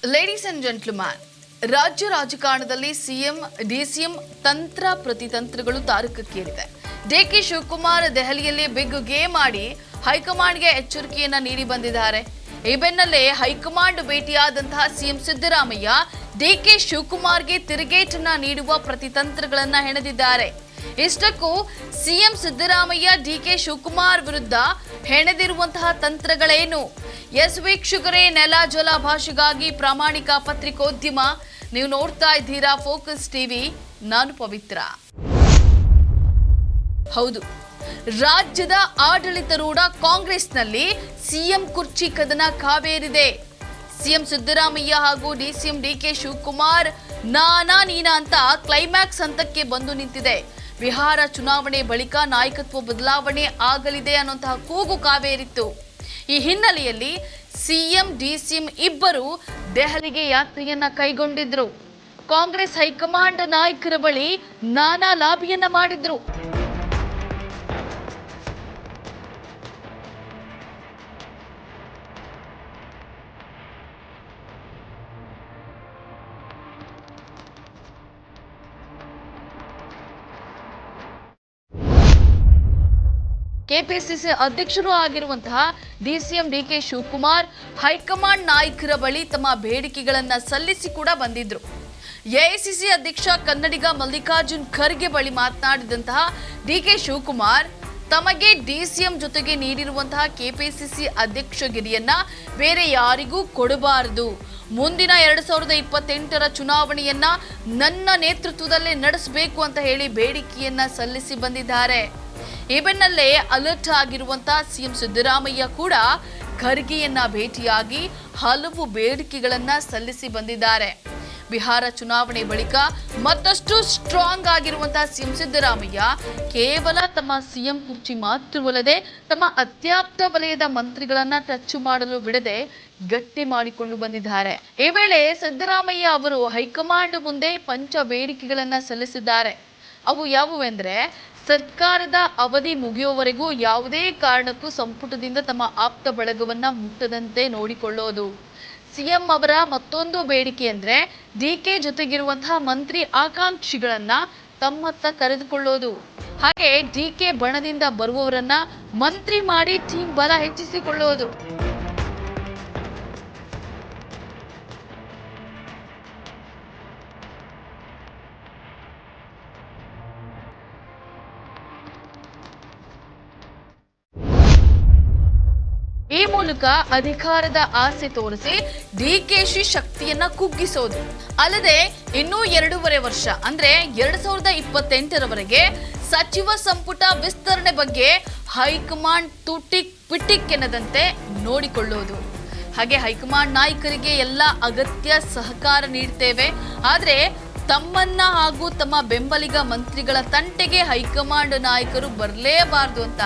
Ladies and gentleman, ರಾಜ್ಯ ರಾಜಕಾರಣದಲ್ಲಿ CM DCM ತಂತ್ರ ಪ್ರತಿತಂತ್ರಗಳು ತಾರಕಕ್ಕೇರಿದೆ. ಡಿಕೆ ಶಿವಕುಮಾರ್ ದೆಹಲಿಯಲ್ಲಿ ಬಿಗ್ ಗೇಮ್ ಆಡಿ ಹೈಕಮಾಂಡ್ಗೆ ಎಚ್ಚರಿಕೆಯನ್ನ ನೀಡಿ ಬಂದಿದ್ದಾರೆ. ಈ ಬೆನ್ನಲ್ಲೇ ಹೈಕಮಾಂಡ್ ಭೇಟಿಯಾದಂತಹ ಸಿಎಂ ಸಿದ್ದರಾಮಯ್ಯ ಡಿಕೆ ಶಿವಕುಮಾರ್ಗೆ ತಿರುಗೇಟನ್ನ ನೀಡುವ ಪ್ರತಿತಂತ್ರಗಳನ್ನ ಹೆಣೆದಿದ್ದಾರೆ. ಇಷ್ಟಕ್ಕೂ ಸಿಎಂ ಸಿದ್ದರಾಮಯ್ಯ ಡಿಕೆ ಶಿವಕುಮಾರ್ ವಿರುದ್ಧ ಹೆಣೆದಿರುವಂತಹ ತಂತ್ರಗಳೇನು? ಎಸ್ ವೀಕ್ಷಕರೇ, ನೆಲ ಜಲ ಭಾಷೆಗಾಗಿ ಪ್ರಾಮಾಣಿಕ ಪತ್ರಿಕೋದ್ಯಮ. ನೀವು ನೋಡ್ತಾ ಇದ್ದೀರಾ ಫೋಕಸ್ ಟಿವಿ. ನಾನು ಪವಿತ್ರ. ಹೌದು, ರಾಜ್ಯದ ಆಡಳಿತಾರೂಢ ಕಾಂಗ್ರೆಸ್ನಲ್ಲಿ ಸಿಎಂ ಕುರ್ಚಿ ಕದನ ಕಾವೇರಿದೆ. ಸಿಎಂ ಸಿದ್ದರಾಮಯ್ಯ ಹಾಗೂ ಡಿಸಿಎಂ ಡಿಕೆ ಶಿವಕುಮಾರ್ ನಾನಾ ನೀನಾ ಅಂತ ಕ್ಲೈಮ್ಯಾಕ್ಸ್ ಹಂತಕ್ಕೆ ಬಂದು ನಿಂತಿದೆ. ಬಿಹಾರ ಚುನಾವಣೆ ಬಳಿಕ ನಾಯಕತ್ವ ಬದಲಾವಣೆ ಆಗಲಿದೆ ಅನ್ನುವಂತಹ ಕೂಗು ಕಾವೇರಿತ್ತು. ಈ ಹಿನ್ನೆಲೆಯಲ್ಲಿ ಸಿಎಂ ಡಿಸಿಎಂ ಇಬ್ಬರು ದೆಹಲಿಗೆ ಯಾತ್ರೆಯನ್ನ ಕೈಗೊಂಡಿದ್ರು. ಕಾಂಗ್ರೆಸ್ ಹೈಕಮಾಂಡ್ ನಾಯಕರ ಬಳಿ ನಾನಾ ಲಾಬಿಯನ್ನ ಮಾಡಿದ್ರು. ಕೆಪಿಸಿಸಿ ಅಧ್ಯಕ್ಷರು ಆಗಿರುವಂತಹ ಡಿಸಿಎಂ ಡಿಕೆ ಶಿವಕುಮಾರ್ ಹೈಕಮಾಂಡ್ ನಾಯಕರ ಬಳಿ ತಮ್ಮ ಬೇಡಿಕೆಗಳನ್ನ ಸಲ್ಲಿಸಿ ಕೂಡ ಬಂದಿದ್ರು. ಎಐಸಿಸಿ ಅಧ್ಯಕ್ಷ ಕನ್ನಡಿಗ ಮಲ್ಲಿಕಾರ್ಜುನ್ ಖರ್ಗೆ ಬಳಿ ಮಾತನಾಡಿದಂತಹ ಡಿಕೆ ಶಿವಕುಮಾರ್ ತಮಗೆ ಡಿಸಿಎಂ ಜೊತೆಗೆ ನೀಡಿರುವಂತಹ ಕೆಪಿಸಿಸಿ ಅಧ್ಯಕ್ಷಗಿರಿಯನ್ನ ಬೇರೆ ಯಾರಿಗೂ ಕೊಡಬಾರದು. ಮುಂದಿನ 2028ರ ಚುನಾವಣೆಯನ್ನ ನನ್ನ ನೇತೃತ್ವದಲ್ಲೇ ನಡೆಸಬೇಕು ಅಂತ ಹೇಳಿ ಬೇಡಿಕೆಯನ್ನ ಸಲ್ಲಿಸಿ ಬಂದಿದ್ದಾರೆ. ಈ ಬೆನ್ನಲ್ಲೇ ಅಲರ್ಟ್ ಆಗಿರುವಂತಹ ಸಿಎಂ ಸಿದ್ದರಾಮಯ್ಯ ಕೂಡ ಖರ್ಗೆಯನ್ನ ಭೇಟಿಯಾಗಿ ಹಲವು ಬೇಡಿಕೆಗಳನ್ನ ಸಲ್ಲಿಸಿ ಬಂದಿದ್ದಾರೆ. ಬಿಹಾರ ಚುನಾವಣೆ ಬಳಿಕ ಮತ್ತಷ್ಟು ಸ್ಟ್ರಾಂಗ್ ಆಗಿರುವಂತಹ ಸಿಎಂ ಸಿದ್ದರಾಮಯ್ಯ ಕೇವಲ ತಮ್ಮ ಸಿಎಂ ಕುರ್ಚಿ ಮಾತ್ರವಲ್ಲದೆ ತಮ್ಮ ಅತ್ಯಾಪ್ತ ವಲಯದ ಮಂತ್ರಿಗಳನ್ನ ಟಚ್ ಮಾಡಲು ಬಿಡದೆ ಗಟ್ಟಿ ಮಾಡಿಕೊಂಡು ಬಂದಿದ್ದಾರೆ. ಈ ವೇಳೆ ಸಿದ್ದರಾಮಯ್ಯ ಅವರು ಹೈಕಮಾಂಡ್ ಮುಂದೆ ಪಂಚ ಬೇಡಿಕೆಗಳನ್ನ ಸಲ್ಲಿಸಿದ್ದಾರೆ. ಅವು ಯಾವುವೆಂದ್ರೆ, ಸರ್ಕಾರದ ಅವಧಿ ಮುಗಿಯುವವರೆಗೂ ಯಾವುದೇ ಕಾರಣಕ್ಕೂ ಸಂಪುಟದಿಂದ ತಮ್ಮ ಆಪ್ತ ಬಳಗವನ್ನ ಮುಟ್ಟದಂತೆ ನೋಡಿಕೊಳ್ಳೋದು. ಸಿಎಂ ಅವರ ಮತ್ತೊಂದು ಬೇಡಿಕೆ ಅಂದ್ರೆ ಡಿಕೆ ಜೊತೆಗಿರುವಂತಹ ಮಂತ್ರಿ ಆಕಾಂಕ್ಷಿಗಳನ್ನ ತಮ್ಮತ್ತ ಕರೆದುಕೊಳ್ಳೋದು. ಹಾಗೆ ಡಿಕೆ ಬಣದಿಂದ ಬರುವವರನ್ನ ಮಂತ್ರಿ ಮಾಡಿ ಟೀಮ್ ಬಲ ಹೆಚ್ಚಿಸಿಕೊಳ್ಳೋದು. ಈ ಮೂಲಕ ಅಧಿಕಾರದ ಆಸೆ ತೋರಿಸಿ ಡಿಕೆಶಿ ಶಕ್ತಿಯನ್ನ ಕುಗ್ಗಿಸೋದು. ಅಲ್ಲದೆ ಇನ್ನೂ 2.5 ವರ್ಷ ಅಂದ್ರೆ 2028ರವರೆಗೆ ಸಚಿವ ಸಂಪುಟ ವಿಸ್ತರಣೆ ಬಗ್ಗೆ ಹೈಕಮಾಂಡ್ ತುಟಿಕ್ ಪಿಟಿಕ್ ಎನ್ನದಂತೆ ನೋಡಿಕೊಳ್ಳೋದು. ಹಾಗೆ ಹೈಕಮಾಂಡ್ ನಾಯಕರಿಗೆ ಎಲ್ಲ ಅಗತ್ಯ ಸಹಕಾರ ನೀಡ್ತೇವೆ, ಆದ್ರೆ ತಮ್ಮನ್ನ ಹಾಗೂ ತಮ್ಮ ಬೆಂಬಲಿಗ ಮಂತ್ರಿಗಳ ತಂಟೆಗೆ ಹೈಕಮಾಂಡ್ ನಾಯಕರು ಬರಲೇಬಾರದು ಅಂತ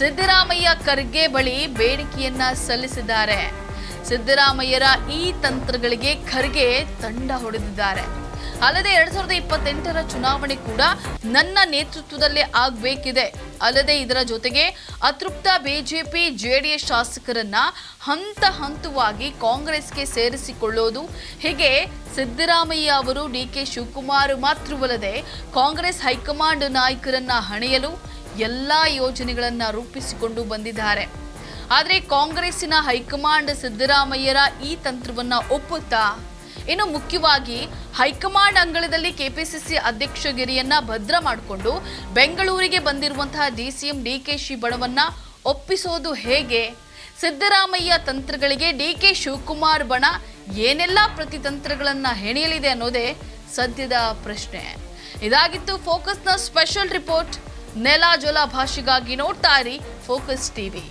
ಸಿದ್ದರಾಮಯ್ಯ ಖರ್ಗೆ ಬಳಿ ಬೇಡಿಕೆಯನ್ನ ಸಲ್ಲಿಸಿದ್ದಾರೆ. ಸಿದ್ದರಾಮಯ್ಯರ ಈ ತಂತ್ರಗಳಿಗೆ ಖರ್ಗೆ ತಂಡ ಹೊಡೆದಿದ್ದಾರೆ. ಅಲ್ಲದೆ 2028ರ ಚುನಾವಣೆ ಕೂಡ ನನ್ನ ನೇತೃತ್ವದಲ್ಲೇ ಆಗಬೇಕಿದೆ. ಅಲ್ಲದೆ ಇದರ ಜೊತೆಗೆ ಅತೃಪ್ತ ಬಿಜೆಪಿ ಜೆಡಿಎಸ್ ಶಾಸಕರನ್ನ ಹಂತ ಹಂತವಾಗಿ ಕಾಂಗ್ರೆಸ್ಗೆ ಸೇರಿಸಿಕೊಳ್ಳೋದು. ಹೀಗೆ ಸಿದ್ದರಾಮಯ್ಯ ಅವರು ಡಿಕೆ ಶಿವಕುಮಾರ್ ಮಾತ್ರವಲ್ಲದೆ ಕಾಂಗ್ರೆಸ್ ಹೈಕಮಾಂಡ್ ನಾಯಕರನ್ನ ಹಣೆಯಲು ಎಲ್ಲಾ ಯೋಜನೆಗಳನ್ನ ರೂಪಿಸಿಕೊಂಡು ಬಂದಿದ್ದಾರೆ. ಆದರೆ ಕಾಂಗ್ರೆಸ್ಸಿನ ಹೈಕಮಾಂಡ್ ಸಿದ್ದರಾಮಯ್ಯರ ಈ ತಂತ್ರವನ್ನ ಒಪ್ಪುತ್ತಾ? ಇನ್ನು ಮುಖ್ಯವಾಗಿ ಹೈಕಮಾಂಡ್ ಅಂಗಳದಲ್ಲಿ ಕೆಪಿಸಿಸಿ ಅಧ್ಯಕ್ಷಗಿರಿಯನ್ನ ಭದ್ರ ಮಾಡಿಕೊಂಡು ಬೆಂಗಳೂರಿಗೆ ಬಂದಿರುವಂತಹ ಡಿಸಿಎಂ ಡಿಕೆಶಿ ಬಣವನ್ನ ಒಪ್ಪಿಸೋದು ಹೇಗೆ? ಸಿದ್ದರಾಮಯ್ಯ ತಂತ್ರಗಳಿಗೆ ಡಿಕೆ ಶಿವಕುಮಾರ್ ಬಣ ಏನೆಲ್ಲ ಪ್ರತಿತಂತ್ರಗಳನ್ನ ಹೆಣೆಯಲಿದೆ ಅನ್ನೋದೇ ಸದ್ಯದ ಪ್ರಶ್ನೆ. ಇದಾಗಿತ್ತು ಫೋಕಸ್ನ ಸ್ಪೆಷಲ್ ರಿಪೋರ್ಟ್. ನೆಲ ಜಲ ಭಾಷೆಗಾಗಿ ನೋಡ್ತಾ ಇರಿ ಫೋಕಸ್ ಟಿವಿ.